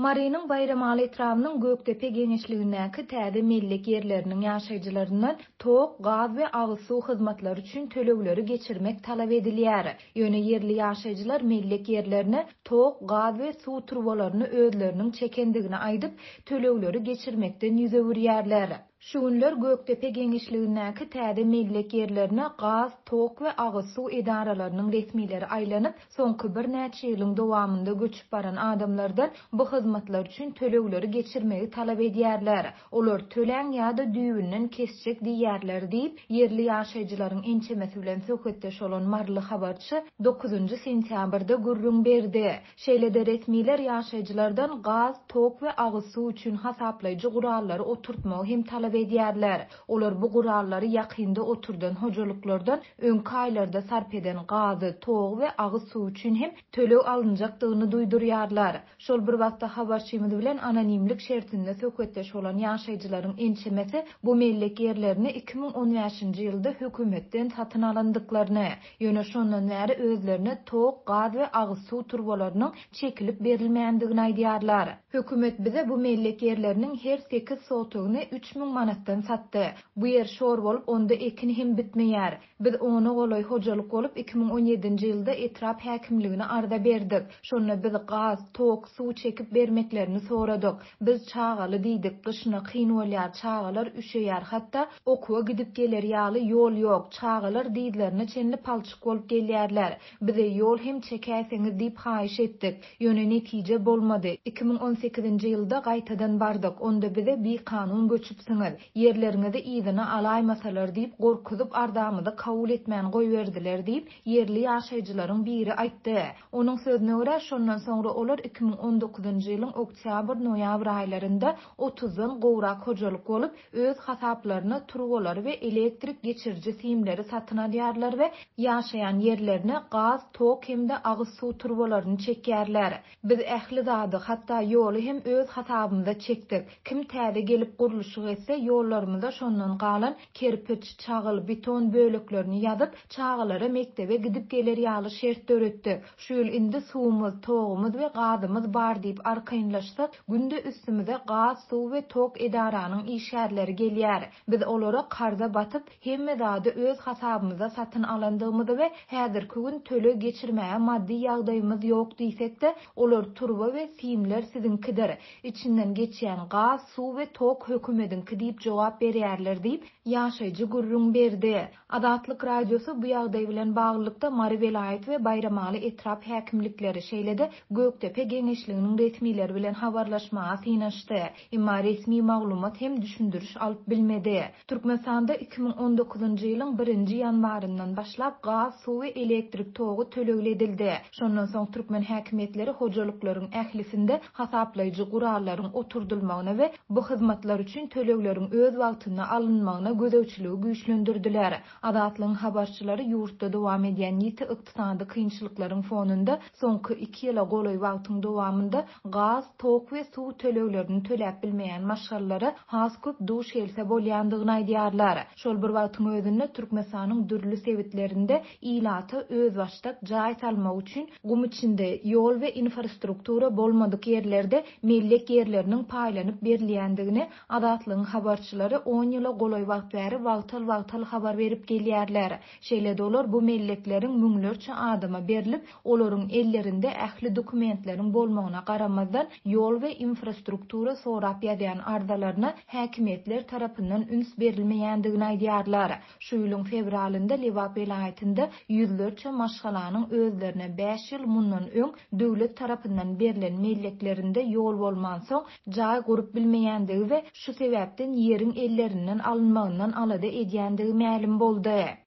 Marynyň bayramaly etrafynyň Gökdepe geňişligindäki täze millik ýerleriniň ýaşaýjylaryndan tok, gaz we agyz suw hyzmatlary üçin tölegleri geçirmek talap edilýär. Ýöne yerli ýaşaýjylar millik ýerlerini tok, gaz we suw turbolaryny özleriniň çekendigine aýdyp tölegleri geçirmekden ýüze burýarlar. Şu günler Gökdepe geňişligindäki täze millik ýerlerine gaz, tok we agyz suw edaralarynyň resmileri aýlanyp, soňky bir näçe ýylyň dowamında göçüp baran adamlardan bu hyzmatlar üçin tölegleri geçirmegi talap edýärler. Olar tölen ýa-da düýbünden kesjek diýärler diýip yerli ýaşaýjylaryň ençemesi bilen söhbetdeş bolan marly habarçy 9-njy sentýabrda gurrun berdi. Şeýlede resmiler ýaşaýjylardan gaz, tok we agyz suw üçin hasaplayjy gurallary oturtmagy hem talap edýärler. Olar bu gurallary ýakynda oturdan hojalyklardan öňki aýlarda sarp eden gazy, togy we agyz suw üçin hem töleg alınjakdygyny duýdurýarlar. Şol bir wagtda habarçymyz bilen anonimlik şertinde söhbetdeş bolan ýaşaýjylaryň ençemesi bu millik ýerlerini 2015-nji ýylda hökümetden satyn alandyklaryny, ýöne şondan bäri özlerini tok, gaz we agyz suw turbolarynyň çekilip berilmeýändigini aýdýarlar. Hökümet bize bu millik ýerleriniň her 8 sotugyny 3000 manatdan satdy. Bu yer şor bolup onda ekin hem bitmeýär. Biz onu golay hojalyk bolup 2017-nji ýylda etrap häkimligine arda berdik. Şonda biz gaz, tok, suw çekip bermeklerini soradyk. Biz çagaly diýdik, gyşyna kyn bolýar, çagalar üşeýär, hatda okuwa gidip geler ýaly ýol ýok. Çagalar diýdilerini çenli palçyk bolup gelýärler. Bize ýol hem çekäseňiz diýip haýyş etdik. Ýöne netije bolmady. 2018-nji ýylda gaýtadan bardyk. Onda bize bir kanun göçüpsiňiz. Yerleriňizi ýygyna alaýmasalar diýip gorkuzyp ardamyza kabul etmän goýberdiler diýip yerli ýaşaýjylaryň biri aýtdy. Onuň sözüne görä şondan soňra olar 2019-njy ýylyň oktyabr-noýabr aýlarynda 30-dan gowrak hojalyk bolup öz hasaplaryna turbolary we elektrik geçirji simleri satyn alýarlar we ýaşaýan yerlerine gaz, tok hemde agyz suw turbolaryny çekýärler. Biz ähli zady hatda ýoly hem öz hasabymyza çekdik. Kim täze gelip gurulşy etse ýollarymyza şondan galan kerpiç, çagyl, beton böleklerini ýazyp çagalara mektebe gidip geler ýaly şert döretdik. Şu ýyl indi suwumyz, togumyz we gazymyz bar diýip arkaýynlaşsak, günde üstümize gaz, suw we tok edaranyň işgärleri gelýär. Biz olara karda batyp hemme zady öz hasabymyza satyn alandygymyzy we häzirki gün töle geçirmäge maddi ýagdaýymyz ýok diýsek-de, olar turba we simler sizinkidir. İçinden geçýän gaz, suw we tok hökümetiňki diýip jogap berýärler diýip ýaşaýjy gurrun berdi. Adatlyk radiosu bu ýagdaý bilen baglykda Mary velayet we Bayramaly etrap häkimlikleri şeýlede Gökdepe geňişliginiň resmileri bilen habarlaşmaga synaşdy. Emma resmi maglumat hem düşündürüş alyp bilmedi. Türkmenistanda 2019-njy ýylyň 1-nji ýanwaryndan başlap gaz, suw we elektrik togy tölegledildi. Şondan soň türkmen häkimetleri hojalyklaryň ählisinde hasaplayjy gurallaryň oturdulmagyna we bu hyzmatlar üçin tölegleriň öz wagtyna alynmagyna gözegçiligi güýçlendirdiler. Adatlyň habarçylary ýurtda dowam edýän ýiti ykdysady kynçylyklaryň fonunda soňky 2 ýyla golay wagtyň dowamında gaz, tok we suw töleglerini töläp bilmeýän maşgallary has köp duş gelse bolýandygyny aýdýarlar. Şol bir wagtyň özünde Türkmenistanyň dürli sebitlerinde ilaty öz başdak jaý salmak üçin gum içinde ýol we infrastruktura bolmadyk ýerlerde millik ýerleriniň paýlanyp berilýändigini adatlyň habarçylary 10 ýyla golay wagt bäri wagtal habar berip gelýärler. Şeýle dolar bu millikleriň müňlerçe adama berilip, olaryň ellerinde ähli dokumentleriň bolmagyna garamazdan ýol we infrastruktura sorap ýadan ardalaryna häkimetler tarapyndan üns berilmeýändigini aýdýarlar. Şu ýylyň fevralynda Liwap welaýetinde ýüzlerçe maşgalanyň özlerine 5 ýyl mundan öň döwlet tarapyndan berilen milliklerinde ýol bolman soň jaý gurup bilmeýändigi we şu sebäpden ýeriň ellerinden alynmagyndan alada edýändigi ma'lum boldy.